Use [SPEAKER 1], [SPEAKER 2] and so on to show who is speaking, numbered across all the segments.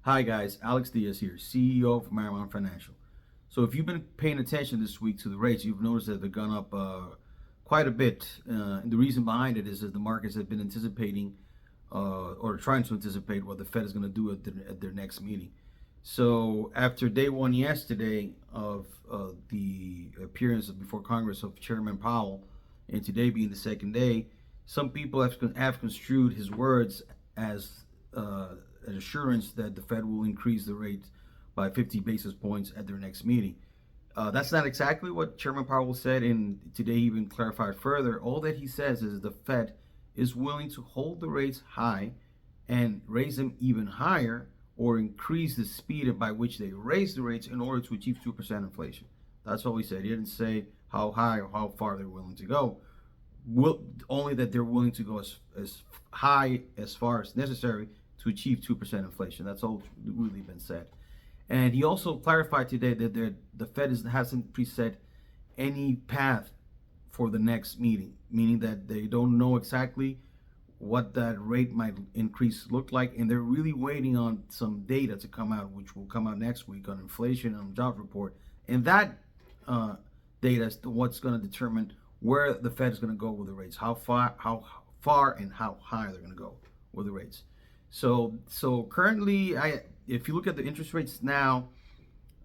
[SPEAKER 1] Hi guys, Alex Diaz here, CEO of Marymount Financial. So if you've been paying attention this week to the rates, you've noticed that they've gone up quite a bit. And the reason behind it is that the markets have been anticipating or trying to anticipate what the Fed is going to do at their next meeting. So after day one yesterday of the appearance before Congress of Chairman Powell, and today being the second day, some people have construed his words as an assurance that the Fed will increase the rate by 50 basis points at their next meeting. That's not exactly what Chairman Powell said, and today he even clarified further. All that he says is the Fed is willing to hold the rates high and raise them even higher or increase the speed by which they raise the rates in order to achieve 2% inflation. That's all he said. He didn't say how high or how far they're willing to go. Only that they're willing to go as high as far as necessary to achieve 2% inflation. That's all really been said. And he also clarified today that the Fed hasn't preset any path for the next meeting, meaning that they don't know exactly what that rate might increase look like, and they're really waiting on some data to come out, which will come out next week on inflation and job report, and that data is what's going to determine where the Fed is going to go with the rates, how far, and how high they're going to go with the rates. So currently, if you look at the interest rates now,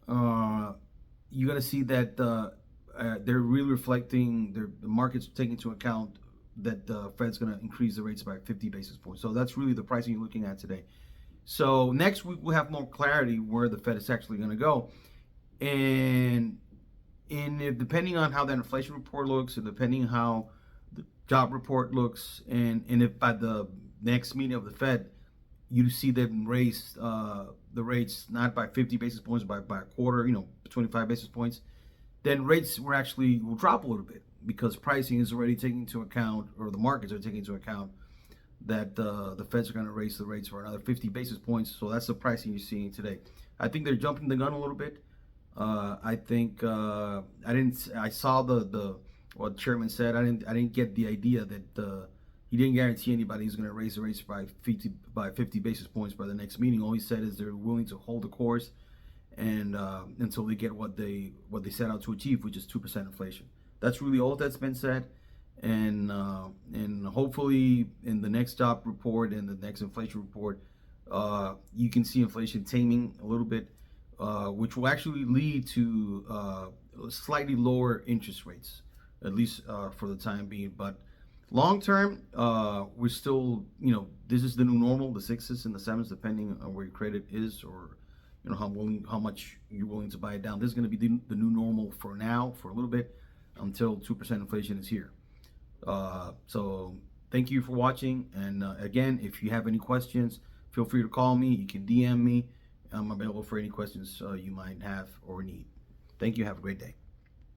[SPEAKER 1] you're going to see that they're really reflecting the market's taking into account that the Fed's going to increase the rates by 50 basis points. So that's really the pricing you're looking at today. So next week we'll have more clarity where the Fed is actually going to go, and depending on how that inflation report looks, and depending on how the job report looks, and if by the next meeting of the Fed you see them raise the rates not by 50 basis points, by a quarter, 25 basis points, then rates will drop a little bit, because pricing is already taking into account, or the markets are taking into account, that the Feds are going to raise the rates for another 50 basis points. So that's the pricing you're seeing today. I think they're jumping the gun a little bit. I think I saw the what the chairman said. I didn't get the idea that he didn't guarantee anybody he's going to raise the rates by 50 basis points by the next meeting. All he said is they're willing to hold the course and until they get what they set out to achieve, which is 2% inflation. That's really all that's been said, and hopefully in the next job report and the next inflation report, you can see inflation taming a little bit, which will actually lead to slightly lower interest rates, at least for the time being. But long term, we're still, this is the new normal, the sixes and the sevens, depending on where your credit is, or how much you're willing to buy it down. This is going to be the new normal for now, for a little bit, until 2% inflation is here. So thank you for watching. And again, if you have any questions, feel free to call me. You can DM me. I'm available for any questions you might have or need. Thank you. Have a great day.